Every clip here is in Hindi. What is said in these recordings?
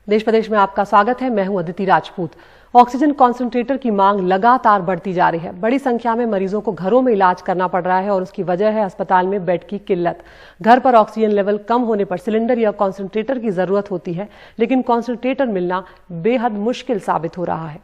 देश प्रदेश में आपका स्वागत है। मैं हूं अदिति राजपूत। ऑक्सीजन कॉन्सेंट्रेटर की मांग लगातार बढ़ती जा रही है। बड़ी संख्या में मरीजों को घरों में इलाज करना पड़ रहा है और उसकी वजह है अस्पताल में बेड की किल्लत। घर पर ऑक्सीजन लेवल कम होने पर सिलेंडर या कॉन्सेंट्रेटर की जरूरत होती है, लेकिन कॉन्सेंट्रेटर मिलना बेहद मुश्किल साबित हो रहा है।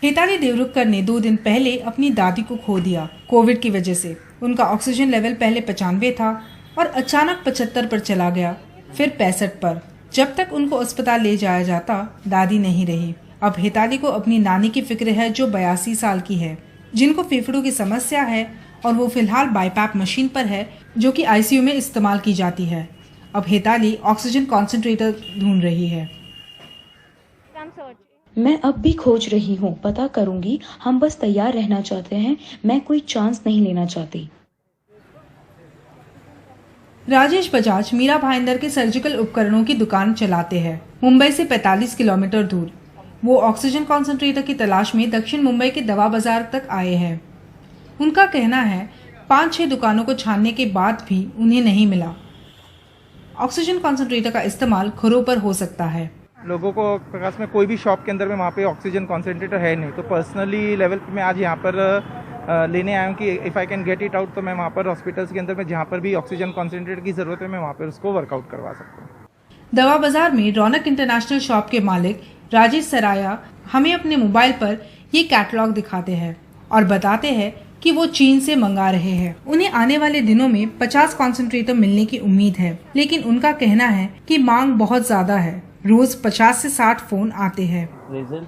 हेताली देवरुखकर ने 2 दिन पहले अपनी दादी को खो दिया कोविड की वजह से। उनका ऑक्सीजन लेवल पहले 95 था और अचानक 75 पर चला गया, फिर 65 पर। जब तक उनको अस्पताल ले जाया जाता, दादी नहीं रही। अब हेताली को अपनी नानी की फिक्र है, जो 82 साल की है, जिनको फेफड़ों की समस्या है और वो फिलहाल बाईपैप मशीन पर है, जो कि आईसीयू में इस्तेमाल की जाती है। अब हेताली ऑक्सीजन कॉन्सेंट्रेटर ढूंढ रही है। मैं अब भी खोज रही हूँ, पता करूंगी। हम बस तैयार रहना चाहते हैं, मैं कोई चांस नहीं लेना चाहती। राजेश बजाज मीरा भाईंदर के सर्जिकल उपकरणों की दुकान चलाते हैं, मुंबई से 45 किलोमीटर दूर। वो ऑक्सीजन कॉन्सेंट्रेटर की तलाश में दक्षिण मुंबई के दवा बाजार तक आए हैं। उनका कहना है 5-6 दुकानों को छानने के बाद भी उन्हें नहीं मिला। ऑक्सीजन कॉन्सेंट्रेटर का इस्तेमाल घरों पर हो सकता है। लोगों को प्रकाश में कोई भी शॉप के अंदर में वहाँ पे ऑक्सीजन कॉन्सेंट्रेटर है नहीं, तो पर्सनली लेवल पे मैं आज यहाँ पर लेने आया हूँ कि if I can get it out, तो मैं वहाँ पर हॉस्पिटल्स के अंदर में जहाँ पर भी ऑक्सीजन कॉन्सेंट्रेटर की ज़रूरत है, मैं वहाँ पर उसको वर्कआउट करवा सकता हूँ। दवा बाजार में रौनक इंटरनेशनल शॉप के मालिक राजेश सराया हमें अपने मोबाइल पर ये कैटलॉग दिखाते हैं और बताते हैं कि वो चीन से मंगा रहे हैं। उन्हें आने वाले दिनों में 50 कॉन्सेंट्रेटर मिलने की उम्मीद है, लेकिन उनका कहना है कि मांग बहुत ज्यादा है। रोज 50 से 60 फोन आते हैं।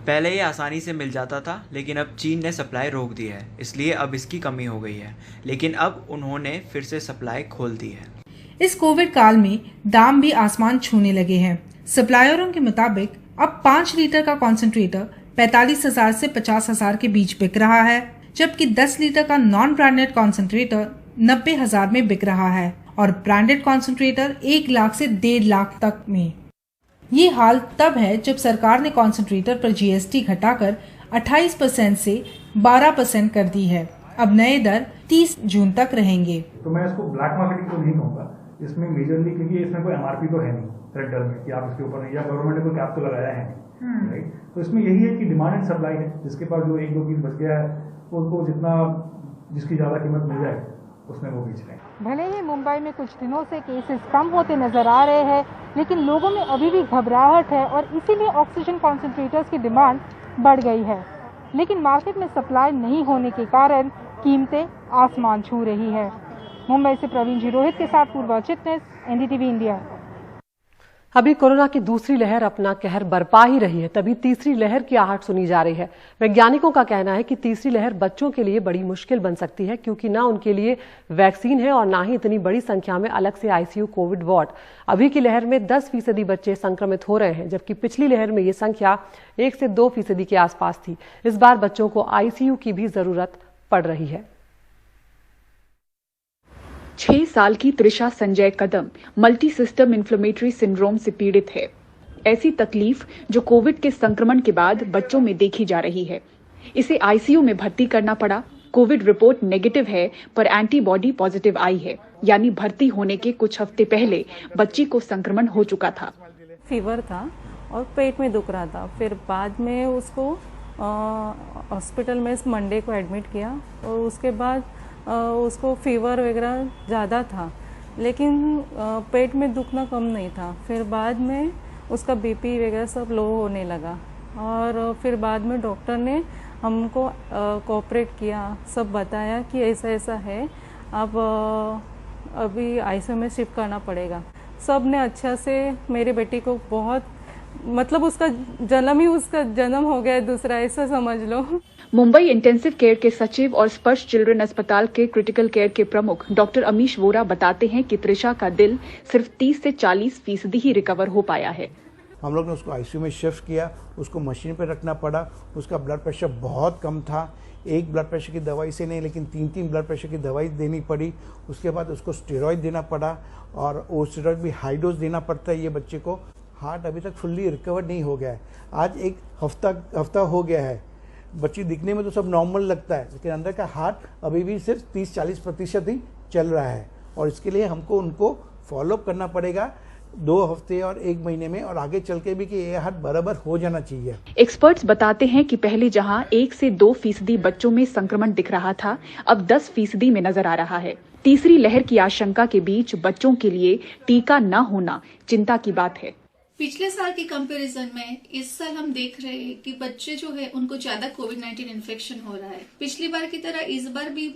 पहले ये आसानी से मिल जाता था, लेकिन अब चीन ने सप्लाई रोक दी है, इसलिए अब इसकी कमी हो गई है। लेकिन अब उन्होंने फिर से सप्लाई खोल दी है। इस कोविड काल में दाम भी आसमान छूने लगे हैं। सप्लायरों के मुताबिक अब 5 लीटर का कॉन्सेंट्रेटर 45,000 से 50,000 के बीच बिक रहा है, जबकि 10 लीटर का नॉन ब्रांडेड कॉन्सेंट्रेटर 90,000 में बिक रहा है और ब्रांडेड कॉन्सेंट्रेटर 1 लाख से 1.5 लाख तक में। ये हाल तब है जब सरकार ने कॉन्सेंट्रेटर पर जीएसटी घटाकर 28% से 12% कर दी है। अब नए दर 30 जून तक रहेंगे। तो मैं इसको ब्लैक मार्केटिंग तो नहीं कहूँगा इसमें मेजरली, क्योंकि इसमें कोई एमआरपी तो है नहीं टेंडर में कि आप इसके ऊपर नहीं, या गवर्नमेंट ने कोई कैप तो लगाया है नहीं, राइट। तो इसमें यही है कि डिमांड एंड सप्लाई है। जिसके पास जो 1-2 पीस बच गया है, उनको जिसकी ज्यादा कीमत मिल जाए उसमें वो बेच रहे हैं। भले ही मुंबई में कुछ दिनों से केसेस कम होते नजर आ रहे हैं, लेकिन लोगों में अभी भी घबराहट है और इसीलिए ऑक्सीजन कॉन्सेंट्रेटर्स की डिमांड बढ़ गई है। लेकिन मार्केट में सप्लाई नहीं होने के कारण कीमतें आसमान छू रही है। मुंबई से प्रवीण जी रोहित के साथ पूर्वा चिटनेस, एनडीटीवी इंडिया। अभी कोरोना की दूसरी लहर अपना कहर बरपा ही रही है, तभी तीसरी लहर की आहट सुनी जा रही है। वैज्ञानिकों का कहना है कि तीसरी लहर बच्चों के लिए बड़ी मुश्किल बन सकती है, क्योंकि ना उनके लिए वैक्सीन है और ना ही इतनी बड़ी संख्या में अलग से आईसीयू कोविड वार्ड। अभी की लहर में 10% बच्चे संक्रमित हो रहे हैं, जबकि पिछली लहर में ये संख्या 1 से 2% के आसपास थी। इस बार बच्चों को आईसीयू की भी जरूरत पड़ रही है। 6 साल की Trisha Sanjay Kadam multi system inflammatory syndrome से पीड़ित है। ऐसी तकलीफ जो कोविड के संक्रमण के बाद बच्चों में देखी जा रही है। इसे आईसीयू में भर्ती करना पड़ा। कोविड रिपोर्ट नेगेटिव है, पर एंटीबॉडी पॉजिटिव आई है, यानी भर्ती होने के कुछ हफ्ते पहले बच्ची को संक्रमण हो चुका था। फीवर था और पेट में दुख रहा था। फिर बाद में उसको हॉस्पिटल में मंडे को एडमिट किया और उसके बाद उसको फीवर वगैरह ज़्यादा था, लेकिन पेट में दुखना कम नहीं था। फिर बाद में उसका बीपी वगैरह सब लो होने लगा और फिर बाद में डॉक्टर ने हमको कोऑपरेट किया, सब बताया कि ऐसा ऐसा है, अब अभी आईसीयू में शिफ्ट करना पड़ेगा। सब ने अच्छा से मेरी बेटी को बहुत, मतलब उसका जन्म हो गया दूसरा, ऐसा समझ लो। मुंबई इंटेंसिव केयर के सचिव और स्पर्श चिल्ड्रन अस्पताल के क्रिटिकल केयर के प्रमुख डॉक्टर अमीश वोरा बताते हैं कि त्रिशा का दिल सिर्फ 30 से 40% ही रिकवर हो पाया है। हम लोग ने उसको आईसीयू में शिफ्ट किया, उसको मशीन पर रखना पड़ा। उसका ब्लड प्रेशर बहुत कम था। 1 ब्लड प्रेशर की दवाई से नहीं, लेकिन 3 ब्लड प्रेशर की दवाई देनी पड़ी। उसके बाद उसको स्टेरॉइड देना पड़ा और वो स्टेरॉइड भी हाई डोज देना पड़ता है ये बच्चे को। हार्ट अभी तक फुल्ली रिकवर नहीं हो गया है। आज 1 हफ्ता हो गया है। बच्ची दिखने में तो सब नॉर्मल लगता है, लेकिन अंदर का हार्ट अभी भी सिर्फ 30-40% ही चल रहा है और इसके लिए हमको उनको फॉलोअप करना पड़ेगा। 2 हफ्ते और 1 महीने में, और आगे चल के भी कि ये हाथ बराबर हो जाना चाहिए। एक्सपर्ट्स बताते हैं कि पहले जहां 1 से 2% बच्चों में संक्रमण दिख रहा था, अब 10% में नजर आ रहा है। तीसरी लहर की आशंका के बीच बच्चों के लिए टीका न होना चिंता की बात है। पिछले साल की कंपैरिजन में इस साल हम देख रहे हैं कि बच्चे जो है उनको ज्यादा कोविड-19 इन्फेक्शन हो रहा है। पिछली बार की तरह इस बार भी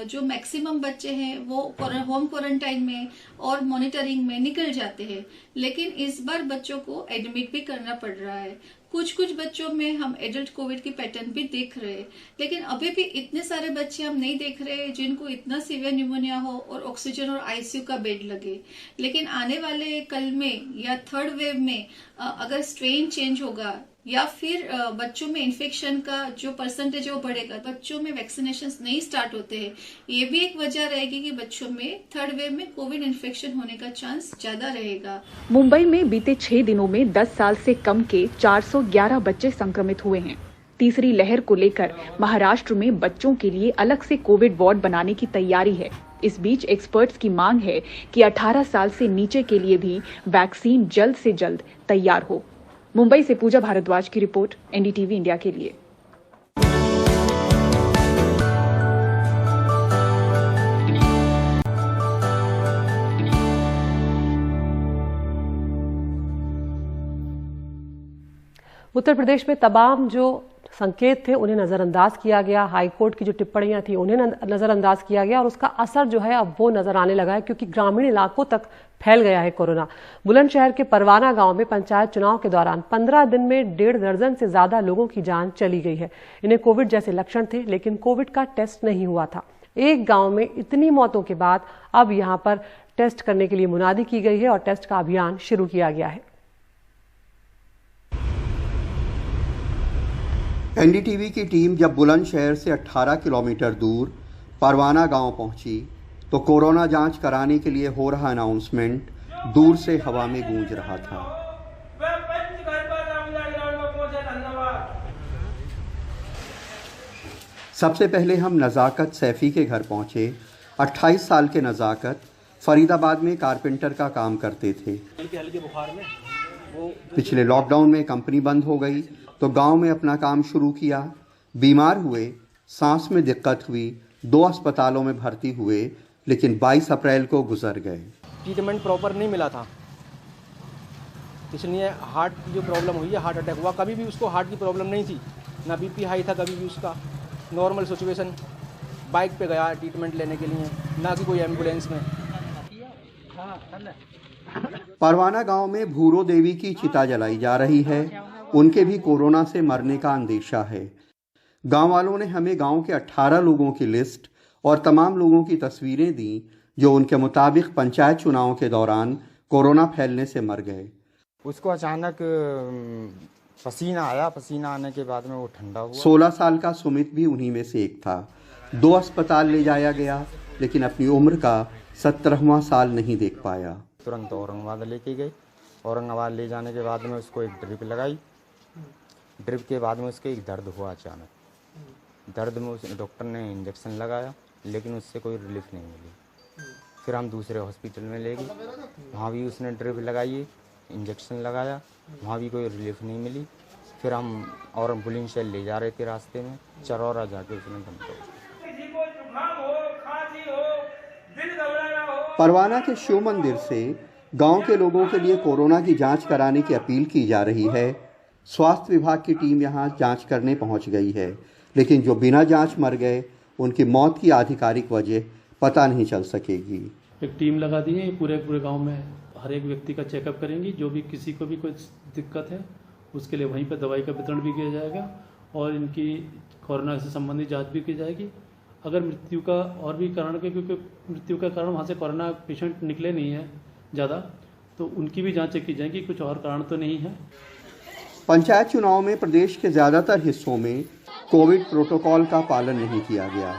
जो मैक्सिमम बच्चे हैं वो होम क्वारंटाइन में और मॉनिटरिंग में निकल जाते हैं, लेकिन इस बार बच्चों को एडमिट भी करना पड़ रहा है। कुछ बच्चों में हम एडल्ट कोविड की पैटर्न भी देख रहे हैं, लेकिन अभी भी इतने सारे बच्चे हम नहीं देख रहे हैं जिनको इतना सीवियर न्यूमोनिया हो और ऑक्सीजन और आईसीयू का बेड लगे। लेकिन आने वाले कल में या थर्ड वेव में अगर स्ट्रेन चेंज होगा या फिर बच्चों में इन्फेक्शन का जो परसेंटेज है वो बढ़ेगा, बच्चों में वैक्सीनेशन नहीं स्टार्ट होते हैं, ये भी एक वजह रहेगी कि बच्चों में थर्ड वेव में कोविड इन्फेक्शन होने का चांस ज्यादा रहेगा। मुंबई में बीते 6 दिनों में 10 साल से कम के 411 बच्चे संक्रमित हुए हैं। तीसरी लहर को लेकर महाराष्ट्र में बच्चों के लिए अलग से कोविड वार्ड बनाने की तैयारी है। इस बीच एक्सपर्ट्स की मांग है कि 18 साल से नीचे के लिए भी वैक्सीन जल्द से जल्द तैयार हो। मुंबई से पूजा भारद्वाज की रिपोर्ट, एनडीटीवी इंडिया के लिए। उत्तर प्रदेश में तमाम जो संकेत थे उन्हें नजरअंदाज किया गया। हाईकोर्ट की जो टिप्पणियां थी उन्हें नजरअंदाज किया गया और उसका असर जो है अब वो नजर आने लगा है, क्योंकि ग्रामीण इलाकों तक फैल गया है कोरोना। बुलंदशहर के परवाना गांव में पंचायत चुनाव के दौरान 15 दिन में 1.5 दर्जन से ज्यादा लोगों की जान चली गई है। इन्हें कोविड जैसे लक्षण थे, लेकिन कोविड का टेस्ट नहीं हुआ था। एक गांव में इतनी मौतों के बाद अब यहां पर टेस्ट करने के लिए मुनादी की गई है और टेस्ट का अभियान शुरू किया गया है। एनडीटीवी की टीम जब बुलंदशहर से 18 किलोमीटर दूर परवाना गांव पहुंची तो कोरोना जांच कराने के लिए हो रहा अनाउंसमेंट दूर से हवा में गूंज रहा था। सबसे पहले हम नज़ाकत सैफी के घर पहुंचे। 28 साल के नज़ाकत फरीदाबाद में कारपेंटर का काम करते थे। पिछले लॉकडाउन में कंपनी बंद हो गई तो गांव में अपना काम शुरू किया। बीमार हुए, सांस में दिक्कत हुई, 2 अस्पतालों में भर्ती हुए, लेकिन 22 अप्रैल को गुजर गए। ट्रीटमेंट प्रॉपर नहीं मिला था, इसलिए हार्ट की जो प्रॉब्लम हुई है, हार्ट अटैक हुआ। कभी भी उसको हार्ट की प्रॉब्लम नहीं थी, ना बीपी हाई था कभी भी उसका, नॉर्मल सिचुएशन। बाइक पे गया ट्रीटमेंट लेने के लिए, ना कि कोई एम्बुलेंस में। परवाना गांव में भूरो देवी की चिता जलाई जा रही है। उनके भी कोरोना से मरने का अंदेशा है। गांव वालों ने हमें गांव के 18 लोगों की लिस्ट और तमाम लोगों की तस्वीरें दी जो उनके मुताबिक पंचायत चुनाव के दौरान कोरोना फैलने से मर गए। उसको अचानक पसीना आया, पसीना आने के बाद में वो ठंडा हुआ। 16 साल का सुमित भी उन्हीं में से एक था। 2 अस्पताल ले जाया गया, लेकिन अपनी उम्र का 17वां साल नहीं देख पाया। तुरंत औरंगाबाद लेके गए। औरंगाबाद ले जाने के बाद में उसको एक ड्रिप लगाई। ड्रिप के बाद में उसके एक दर्द हुआ अचानक। दर्द में उस डॉक्टर ने इंजेक्शन लगाया, लेकिन उससे कोई रिलीफ नहीं मिली। फिर हम दूसरे हॉस्पिटल में ले गए, वहाँ भी उसने ड्रिप लगाई, इंजेक्शन लगाया, वहाँ भी कोई रिलीफ नहीं मिली। फिर हम और बुलंदशहर ले जा रहे थे, रास्ते में चरौरा जाके उसने दम तोड़ा। परवाना के शिव मंदिर से गांव के लोगों के लिए कोरोना की जांच कराने की अपील की जा रही है। स्वास्थ्य विभाग की टीम यहां जांच करने पहुंच गई है, लेकिन जो बिना जांच मर गए उनकी मौत की आधिकारिक वजह पता नहीं चल सकेगी। एक टीम लगा दी है, पूरे गांव में हर एक व्यक्ति का चेकअप करेंगी। जो भी किसी को भी कोई दिक्कत है उसके लिए वहीं पर दवाई का वितरण भी किया जाएगा और इनकी कोरोना से संबंधित जाँच भी की जाएगी। अगर मृत्यु का और भी कारण, क्योंकि मृत्यु का कारण वहाँ से कोरोना पेशेंट निकले नहीं है ज़्यादा, तो उनकी भी जाँचें की जाएंगी, कुछ और कारण तो नहीं है। पंचायत चुनाव में प्रदेश के ज्यादातर हिस्सों में कोविड प्रोटोकॉल का पालन नहीं किया गया।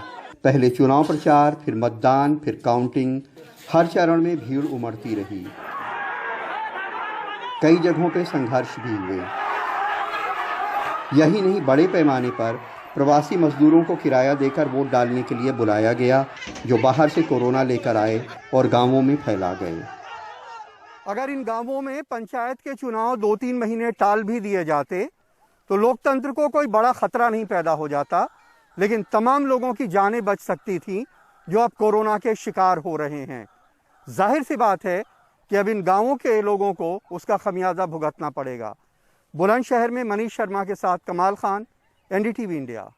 पहले चुनाव प्रचार, फिर मतदान, फिर काउंटिंग, हर चरण में भीड़ उमड़ती रही। कई जगहों पे संघर्ष भी हुए। यही नहीं, बड़े पैमाने पर प्रवासी मजदूरों को किराया देकर वोट डालने के लिए बुलाया गया, जो बाहर से कोरोना लेकर आए और गांवों में फैला गए। अगर इन गांवों में पंचायत के चुनाव 2-3 महीने टाल भी दिए जाते तो लोकतंत्र को कोई बड़ा खतरा नहीं पैदा हो जाता, लेकिन तमाम लोगों की जानें बच सकती थीं जो अब कोरोना के शिकार हो रहे हैं। जाहिर सी बात है कि अब इन गांवों के लोगों को उसका खमियाजा भुगतना पड़ेगा। बुलंदशहर में मनीष शर्मा के साथ कमाल खान, NDTV इंडिया।